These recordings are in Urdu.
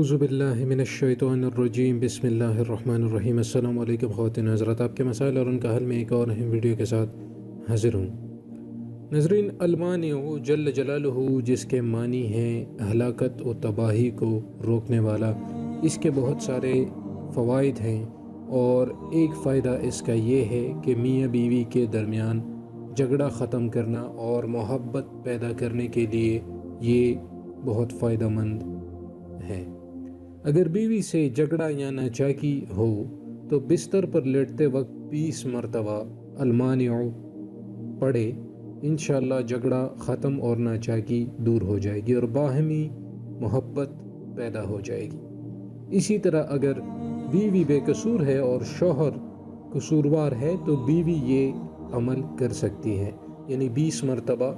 اعوذ باللہ من الشیطان الرجیم بسم اللہ الرحمن الرحیم۔ السلام علیکم خواتین حضرات، آپ کے مسائل اور ان کا حل میں ایک اور اہم ویڈیو کے ساتھ حاضر ہوں۔ ناظرین، المانع جل جلالہ جس کے معنی ہیں ہلاکت و تباہی کو روکنے والا، اس کے بہت سارے فوائد ہیں، اور ایک فائدہ اس کا یہ ہے کہ میاں بیوی کے درمیان جھگڑا ختم کرنا اور محبت پیدا کرنے کے لیے یہ بہت فائدہ مند ہے۔ اگر بیوی سے جھگڑا یا ناچاکی ہو تو بستر پر لیٹتے وقت 20 مرتبہ المانع پڑھے، انشاءاللہ جھگڑا ختم اور ناچاکی دور ہو جائے گی اور باہمی محبت پیدا ہو جائے گی۔ اسی طرح اگر بیوی بے قصور ہے اور شوہر قصوروار ہے تو بیوی یہ عمل کر سکتی ہے، یعنی 20 مرتبہ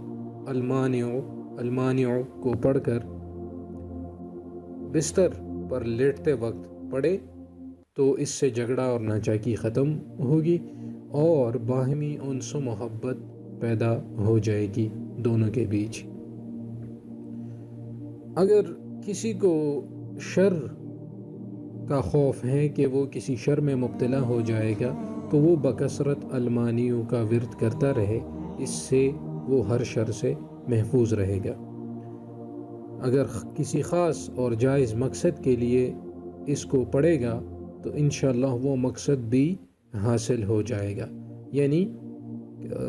المانع کو پڑھ کر بستر پر لیٹتے وقت پڑھے تو اس سے جھگڑا اور ناچاکی ختم ہوگی اور باہمی انس و محبت پیدا ہو جائے گی دونوں کے بیچ۔ اگر کسی کو شر کا خوف ہے کہ وہ کسی شر میں مبتلا ہو جائے گا تو وہ بکثرت المانع کا ورد کرتا رہے، اس سے وہ ہر شر سے محفوظ رہے گا۔ اگر کسی خاص اور جائز مقصد کے لیے اس کو پڑھے گا تو انشاءاللہ وہ مقصد بھی حاصل ہو جائے گا، یعنی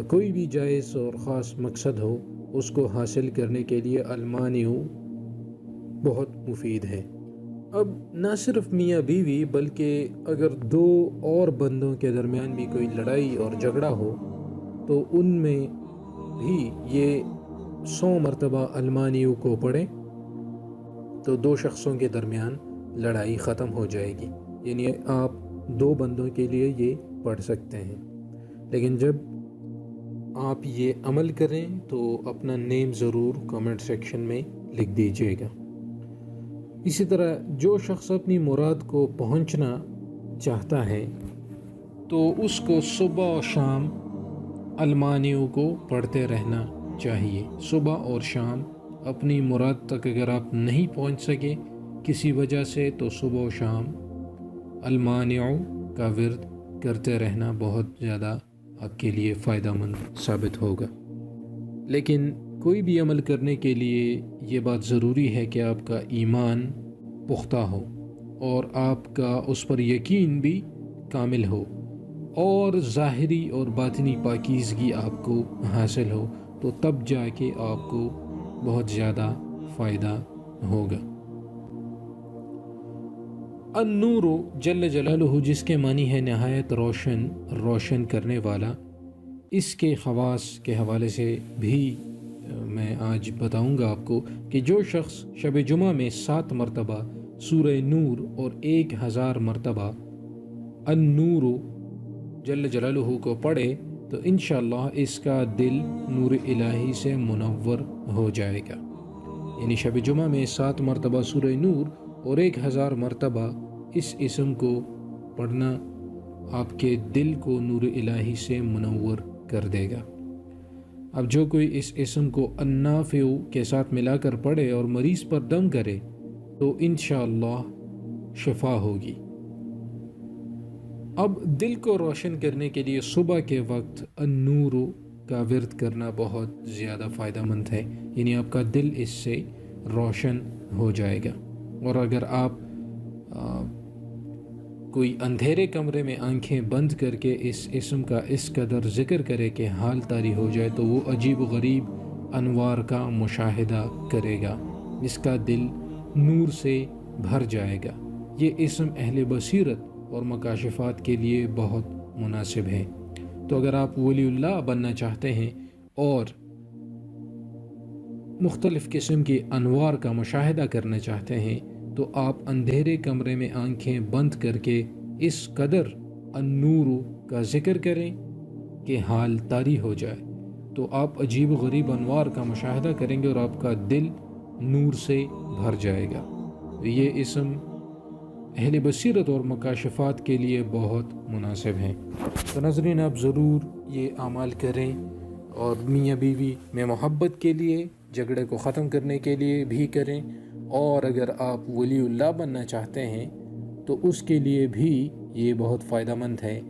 کوئی بھی جائز اور خاص مقصد ہو اس کو حاصل کرنے کے لیے المانع بہت مفید ہے۔ اب نہ صرف میاں بیوی بلکہ اگر دو اور بندوں کے درمیان بھی کوئی لڑائی اور جھگڑا ہو تو ان میں بھی یہ 100 مرتبہ المانع کو پڑھیں تو دو شخصوں کے درمیان لڑائی ختم ہو جائے گی، یعنی آپ دو بندوں کے لیے یہ پڑھ سکتے ہیں۔ لیکن جب آپ یہ عمل کریں تو اپنا نیم ضرور کمنٹ سیکشن میں لکھ دیجیے گا۔ اسی طرح جو شخص اپنی مراد کو پہنچنا چاہتا ہے تو اس کو صبح و شام المانع کو پڑھتے رہنا چاہیے۔ صبح اور شام اپنی مراد تک اگر آپ نہیں پہنچ سکے کسی وجہ سے تو صبح و شام المانع کا ورد کرتے رہنا بہت زیادہ آپ کے لیے فائدہ مند ثابت ہوگا۔ لیکن کوئی بھی عمل کرنے کے لیے یہ بات ضروری ہے کہ آپ کا ایمان پختہ ہو اور آپ کا اس پر یقین بھی کامل ہو اور ظاہری اور باطنی پاکیزگی آپ کو حاصل ہو، تو تب جا کے آپ کو بہت زیادہ فائدہ ہوگا۔ النور جل جلالہ جس کے معنی ہے نہایت روشن کرنے والا، اس کے خواص کے حوالے سے بھی میں آج بتاؤں گا آپ کو کہ جو شخص شب جمعہ میں 7 مرتبہ سورہ نور اور 1000 مرتبہ النور جل جلالہ کو پڑھے تو انشاءاللہ اس کا دل نور الہی سے منور ہو جائے گا، یعنی شب جمعہ میں 7 مرتبہ سورہ نور اور 1000 مرتبہ اس اسم کو پڑھنا آپ کے دل کو نور الہی سے منور کر دے گا۔ اب جو کوئی اس اسم کو النافع کے ساتھ ملا کر پڑھے اور مریض پر دم کرے تو انشاءاللہ شفا ہوگی۔ اب دل کو روشن کرنے کے لیے صبح کے وقت النور کا ورد کرنا بہت زیادہ فائدہ مند ہے، یعنی آپ کا دل اس سے روشن ہو جائے گا۔ اور اگر آپ کوئی اندھیرے کمرے میں آنکھیں بند کر کے اس اسم کا اس قدر ذکر کرے کہ حال طاری ہو جائے تو وہ عجیب و غریب انوار کا مشاہدہ کرے گا، جس کا دل نور سے بھر جائے گا۔ یہ اسم اہل بصیرت اور مکاشفات کے لیے بہت مناسب ہے۔ تو اگر آپ ولی اللہ بننا چاہتے ہیں اور مختلف قسم کے انوار کا مشاہدہ کرنا چاہتے ہیں تو آپ اندھیرے کمرے میں آنکھیں بند کر کے اس قدر النور کا ذکر کریں کہ حال طاری ہو جائے، تو آپ عجیب و غریب انوار کا مشاہدہ کریں گے اور آپ کا دل نور سے بھر جائے گا۔ یہ اسم اہل بصیرت اور مکاشفات کے لیے بہت مناسب ہیں۔ تو ناظرین، آپ ضرور یہ اعمال کریں اور میاں بیوی میں محبت کے لیے، جھگڑے کو ختم کرنے کے لیے بھی کریں اور اگر آپ ولی اللہ بننا چاہتے ہیں تو اس کے لیے بھی یہ بہت فائدہ مند ہے،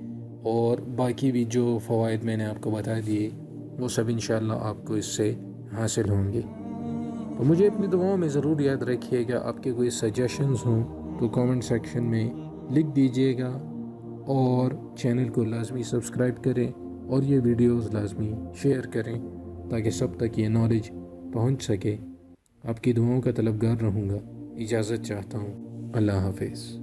اور باقی بھی جو فوائد میں نے آپ کو بتا دیے وہ سب انشاءاللہ آپ کو اس سے حاصل ہوں گے۔ تو مجھے اپنی دعاؤں میں ضرور یاد رکھیے گا۔ آپ کے کوئی سجیشنز ہوں تو کامنٹ سیکشن میں لکھ دیجیے گا، اور چینل کو لازمی سبسکرائب کریں، اور یہ ویڈیوز لازمی شیئر کریں تاکہ سب تک یہ نالج پہنچ سکے۔ آپ کی دعاؤں کا طلبگار رہوں گا۔ اجازت چاہتا ہوں۔ اللہ حافظ۔